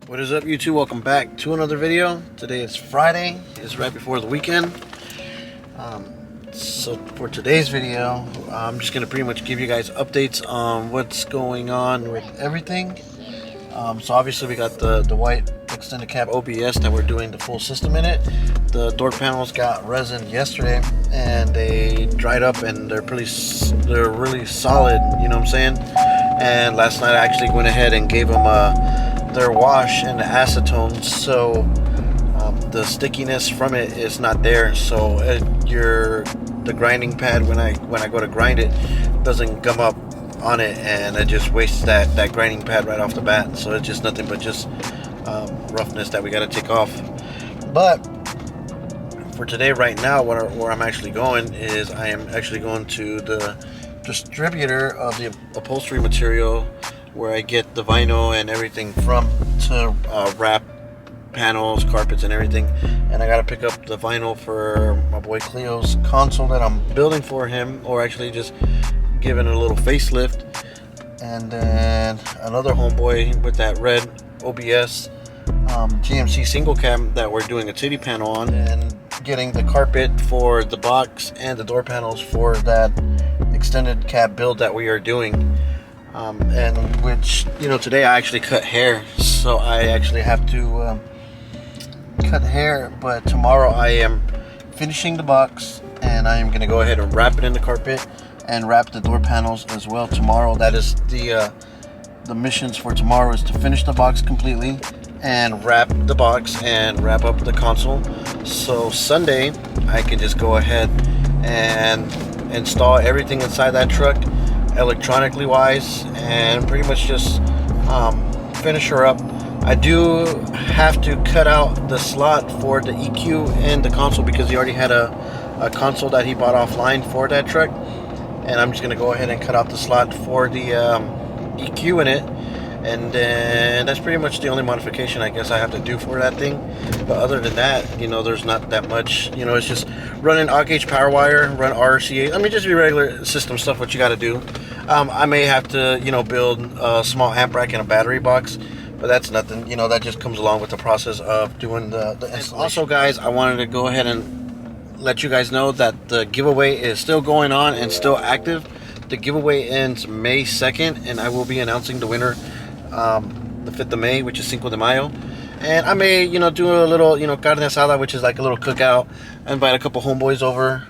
What is up, YouTube? Welcome back to another video. Today is Friday. It's right before the weekend. So for today's video, I'm just gonna pretty much give you guys updates on what's going on with everything. So obviously we got the white extended cab OBS that we're doing the full system in it. The door panels got resin yesterday and they dried up and they're really solid. You know what I'm saying? And last night I actually went ahead and gave them their wash and the acetone, so the stickiness from it is not there. So the grinding pad, when I go to grind it, doesn't gum up on it, and it just wastes that grinding pad right off the bat. So it's just nothing but just roughness that we got to take off. But for today, right now, where I'm actually going is I am actually going to the distributor of the upholstery material, where I get the vinyl and everything from to wrap panels, carpets, and everything. And I gotta pick up the vinyl for my boy Cleo's console that I'm building for him, or actually just giving it a little facelift. And then another homeboy with that red OBS GMC single cab that we're doing a titty panel on, and getting the carpet for the box and the door panels for that extended cab build that we are doing. And which, you know, today I actually cut hair, so I actually have to cut hair. But tomorrow I am finishing the box, and I am going to go ahead and wrap it in the carpet and wrap the door panels as well tomorrow. That is the missions for tomorrow, is to finish the box completely and wrap the box and wrap up the console. So Sunday I can just go ahead and install everything inside that truck, electronically wise, and pretty much just finish her up. I do have to cut out the slot for the EQ and the console, because he already had a console that he bought offline for that truck, and I'm just gonna go ahead and cut out the slot for the EQ in it. And then that's pretty much the only modification I guess I have to do for that thing. But other than that, you know, there's not that much. You know, it's just running odd gauge power wire, run RCA. I mean, just your regular system stuff, what you got to do. I may have to, you know, build a small amp rack and a battery box, but that's nothing. You know, that just comes along with the process of doing the installation. Also, guys, I wanted to go ahead and let you guys know that the giveaway is still going on and still active. The giveaway ends May 2nd, and I will be announcing the winner the 5th of May, which is Cinco de Mayo. And I may, you know, do a little, you know, carne asada, which is like a little cookout, invite a couple homeboys over,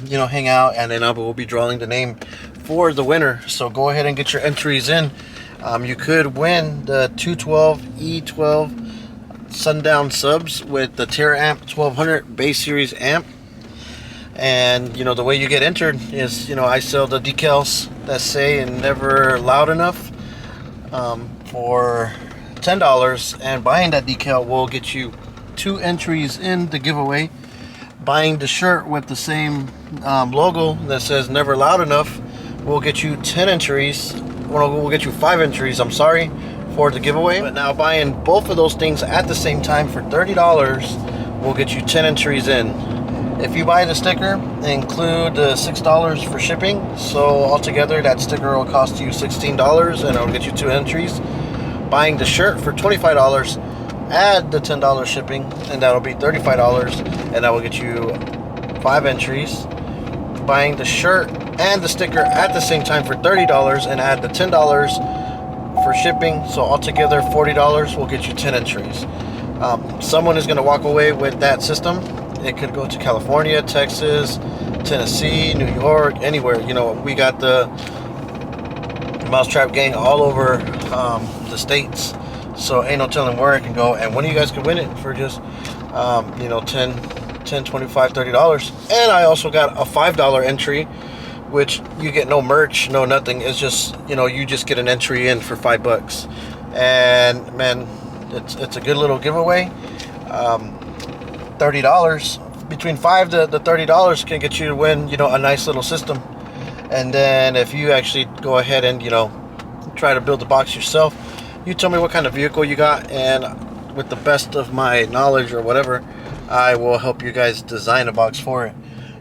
you know, hang out, and then I will be drawing the name for the winner. So go ahead and get your entries in. You could win the 212 E12 Sundown subs with the Taramps 1200 base series amp. And, you know, the way you get entered is, you know, I sell the decals that say "never loud enough" for $10, and buying that decal will get you 2 entries in the giveaway. Buying the shirt with the same logo that says "never loud enough" will get you 10 entries. Well, we'll get you 5 entries, I'm sorry, for the giveaway. But now buying both of those things at the same time for $30 will get you 10 entries in. If you buy the sticker, include the $6 for shipping. So altogether, that sticker will cost you $16, and it'll get you 2 entries. Buying the shirt for $25, add the $10 shipping, and that'll be $35, and that will get you 5 entries. Buying the shirt and the sticker at the same time for $30, and add the $10 for shipping. So altogether, $40 will get you 10 entries. Someone is going to walk away with that system. It could go to California, Texas, Tennessee, New York, anywhere. You know, we got the Mousetrapgang all over the states, so ain't no telling where it can go. And one of you guys could win it for just you know, $10, $25, $30. And I also got a $5 entry, which you get no merch, no nothing. It's just, you know, you just get an entry in for $5. And man, it's a good little giveaway. $30, between $5 to $30 can get you to win, you know, a nice little system. And then if you actually go ahead and, you know, try to build the box yourself, you tell me what kind of vehicle you got, and with the best of my knowledge or whatever, I will help you guys design a box for it.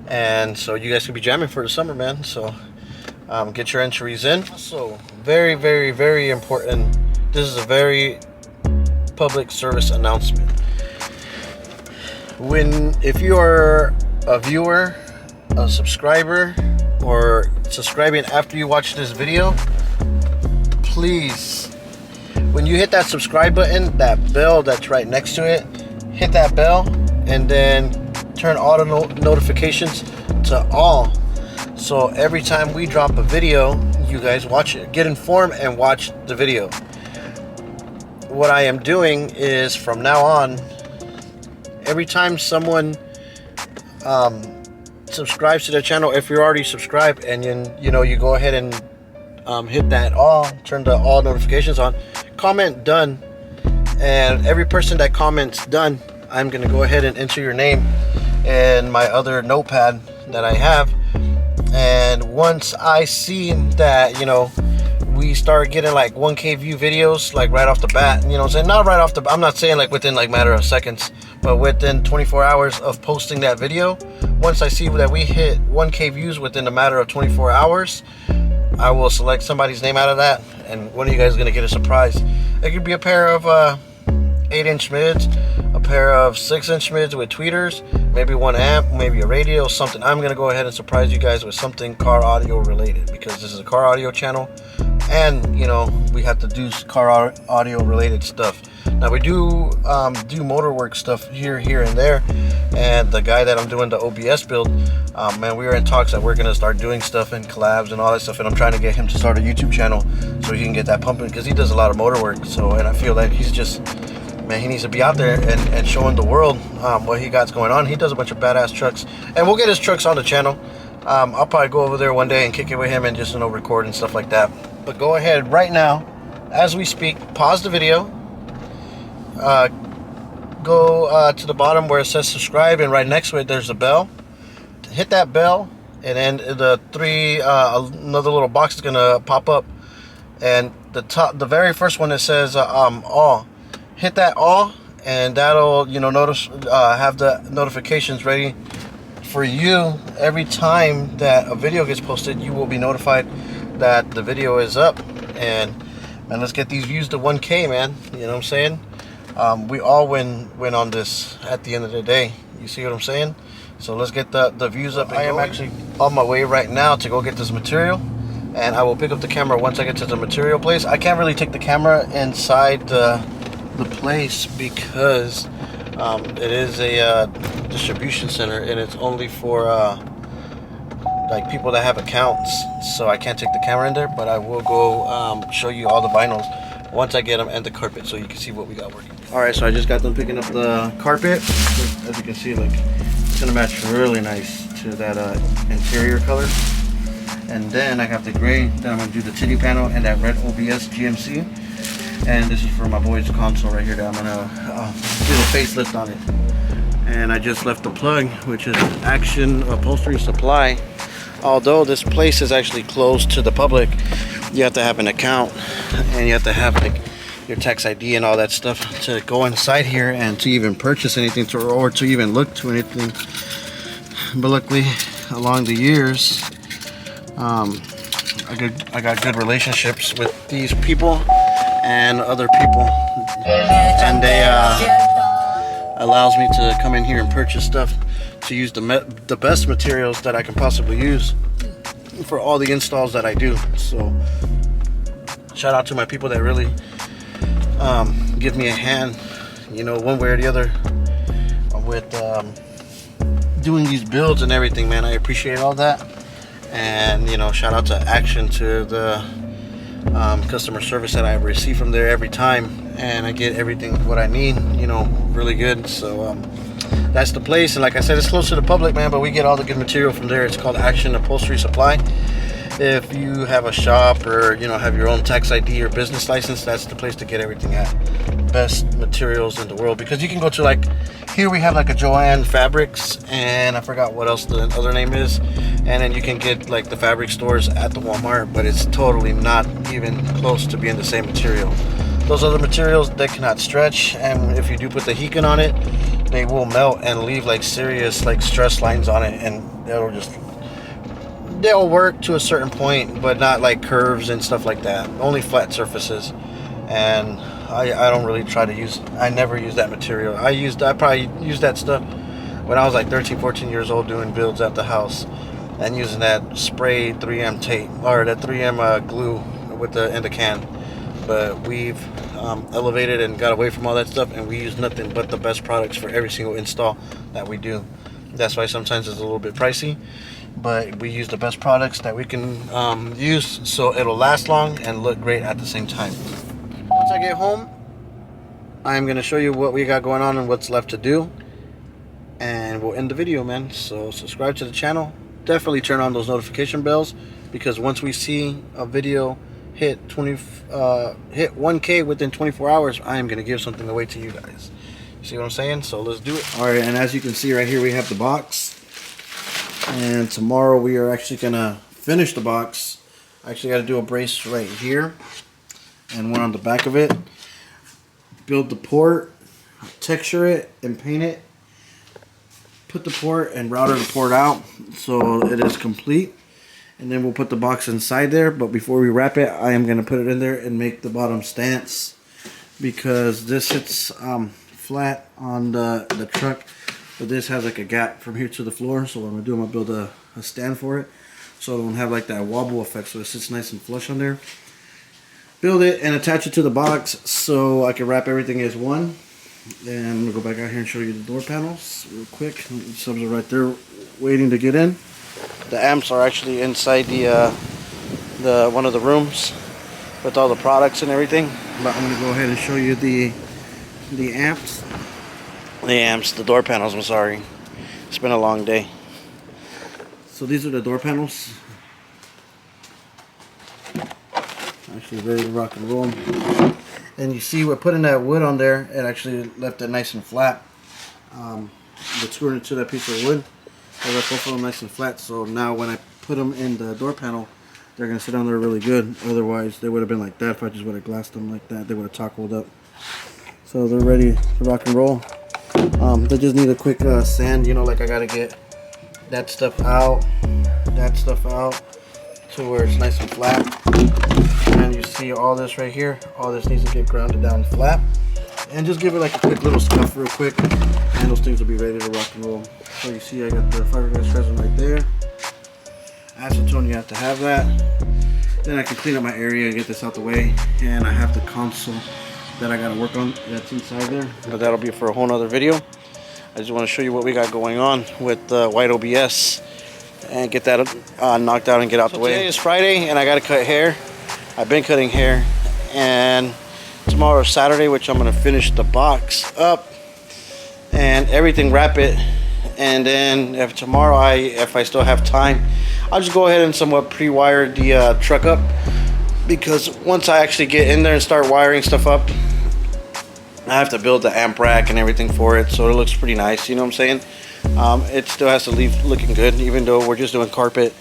And so you guys can be jamming for the summer, man. So get your entries in. Also, very, very, very important. This is a very public service announcement. If you are a viewer, a subscriber, or subscribing after you watch this video, please, when you hit that subscribe button, that bell that's right next to it, hit that bell and then turn auto notifications to all. So every time we drop a video, you guys watch it, get informed and watch the video. What I am doing is from now on, every time someone subscribes to the channel, if you're already subscribed and you go ahead and hit that all, turn the all notifications on, comment done, and every person that comments done, I'm gonna go ahead and enter your name in my other notepad that I have. And once I see that we start getting like 1K view videos like right off the bat, saying not right off the, I'm not saying like within like matter of seconds, but within 24 hours of posting that video, once I see that we hit 1K views within a matter of 24 hours, I will select somebody's name out of that, and one of you guys is gonna get a surprise. It could be a pair of 8-inch mids, a pair of 6-inch mids with tweeters, maybe 1 amp, maybe a radio, something. I'm gonna go ahead and surprise you guys with something car audio related, because this is a car audio channel, and we have to do car audio related stuff. Now we do motor work stuff here and there, and the guy that I'm doing the OBS build, man, we were in talks that we're gonna start doing stuff and collabs and all that stuff, and I'm trying to get him to start a YouTube channel so he can get that pumping, because he does a lot of motor work. So, and I feel like he's just, man, he needs to be out there and showing the world what he got going on. He does a bunch of badass trucks, and we'll get his trucks on the channel. I'll probably go over there one day and kick it with him and just record and stuff like that. But go ahead right now, as we speak, pause the video, go to the bottom where it says subscribe, and right next to it there's a bell. Hit that bell, and then the another little box is gonna pop up, and the very first one that says all. Hit that all, and that'll have the notifications ready for you. Every time that a video gets posted, you will be notified that the video is up. And man, let's get these views to 1K, man. You know what I'm saying? We all win on this at the end of the day. You see what I'm saying? So let's get the views up. I am actually on my way right now to go get this material, and I will pick up the camera once I get to the material place. I can't really take the camera inside the place because it is a distribution center, and it's only for like people that have accounts, so I can't take the camera in there. But I will go show you all the vinyls once I get them, and the carpet, so you can see what we got working. Alright, so I just got them picking up the carpet. As you can see, like, it's gonna match really nice to that interior color. And then I have the gray that I'm gonna do the titty panel, and that red OBS GMC. And this is for my boy's console right here that I'm gonna do a facelift on it. And I just left the plug, which is Action Upholstery Supply. Although this place is actually closed to the public, you have to have an account, and you have to have like your tax ID and all that stuff to go inside here and to even purchase anything, or to even look to anything. But luckily, along the years, I got good relationships with these people and other people, and they allows me to come in here and purchase stuff to use the best materials that I can possibly use for all the installs that I do. So shout out to my people that really give me a hand, one way or the other with doing these builds and everything, man. I appreciate all that. And shout out to Action, to the customer service that I receive from there every time, and I get everything what I need, really good. So that's the place, and like I said, it's close to the public, man, but we get all the good material from there. It's called Action Upholstery Supply. If you have a shop, or have your own tax ID or business license, that's the place to get everything at. Best materials in the world, because you can go to, like, here we have like a Joanne Fabrics, and I forgot what else the other name is, and then you can get like the fabric stores at the Walmart, but it's totally not even close to being the same material. Those other materials, they cannot stretch, and if you do put the Heat on it, they will melt and leave like serious like stress lines on it, and they'll work to a certain point, but not like curves and stuff like that. Only flat surfaces. And I don't really try to use. I never use that material. I probably used that stuff when I was like 13, 14 years old doing builds at the house and using that spray 3M tape or that 3M glue with in the can. But we've elevated and got away from all that stuff, and we use nothing but the best products for every single install that we do. That's why sometimes it's a little bit pricey, but we use the best products that we can use so it'll last long and look great at the same time. Once I get home, I'm going to show you what we got going on and what's left to do, and we'll end the video, man. So subscribe to the channel, definitely turn on those notification bells, because once we see a video hit 1K within 24 hours, I am going to give something away to you guys. See what I'm saying? So let's do it. All right, and as you can see right here, we have the box, and tomorrow we are actually going to finish the box. I actually got to do a brace right here and one on the back of it, build the port, texture it and paint it, put the port and router the port out so it is complete, and then we'll put the box inside there. But before we wrap it, I am going to put it in there and make the bottom stance, because this sits flat on the truck, but this has like a gap from here to the floor. So what I'm going to do, I'm going to build a stand for it so it don't have like that wobble effect, so it sits nice and flush on there. Build it and attach it to the box so I can wrap everything as one. And I'm going to go back out here and show you the door panels real quick. The subs are right there waiting to get in. The amps are actually inside the one of the rooms with all the products and everything. But I'm going to go ahead and show you the amps. The door panels, I'm sorry. It's been a long day. So these are the door panels. Actually ready to rock and roll. And you see we're putting that wood on there. It actually left it nice and flat. But screwing it to that piece of wood, I left both of them nice and flat. So now when I put them in the door panel, they're going to sit down there really good. Otherwise they would have been like that if I just would have glassed them like that. They would have toggled up. So they're ready to rock and roll. They just need a quick sand, you know, like I got to get that stuff out to where it's nice and flat. And you see all this right here, all this needs to get grounded down flat, and just give it like a quick little scuff real quick, and those things will be ready to rock and roll. So you see I got the fiberglass resin right there. Acetone, you have to have that. Then I can clean up my area and get this out the way, and I have the console that I gotta work on that's inside there, but that'll be for a whole nother video. I just want to show you what we got going on with white OBS and get that knocked out and get out the way. Today is Friday and I gotta cut hair. I've been cutting hair, and tomorrow is Saturday, which I'm gonna finish the box up and everything, wrap it, and then if tomorrow if I still have time, I'll just go ahead and somewhat pre-wire the truck up, because once I actually get in there and start wiring stuff up, I have to build the amp rack and everything for it, so it looks pretty nice, you know what I'm saying? It still has to leave looking good, even though we're just doing carpet.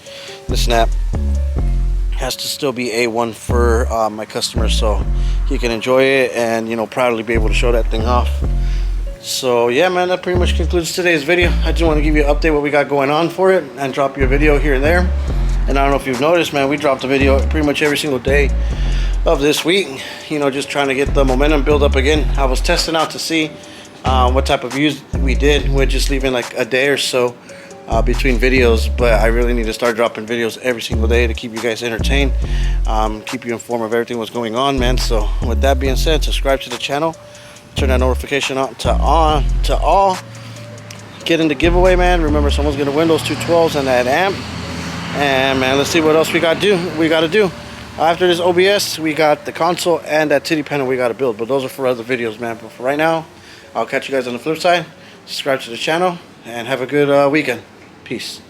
The snap has to still be A1 for my customers, so he can enjoy it and, you know, proudly be able to show that thing off. So yeah, man, that pretty much concludes today's video. I just want to give you an update what we got going on for it and drop you a video here and there. And I don't know if you've noticed, man, we dropped a video pretty much every single day of this week, you know, just trying to get the momentum build up again. I was testing out to see what type of views we did. We're just leaving like a day or so between videos, but I really need to start dropping videos every single day to keep you guys entertained, keep you informed of everything that's going on, man. So with that being said, subscribe to the channel, turn that notification on to all, get in the giveaway, man. Remember, someone's gonna win those 212s and that amp. And man, let's see what else we gotta do. After this OBS, we got the console and that titty panel we gotta build, but those are for other videos, man. But for right now, I'll catch you guys on the flip side. Subscribe to the channel and have a good weekend. Peace.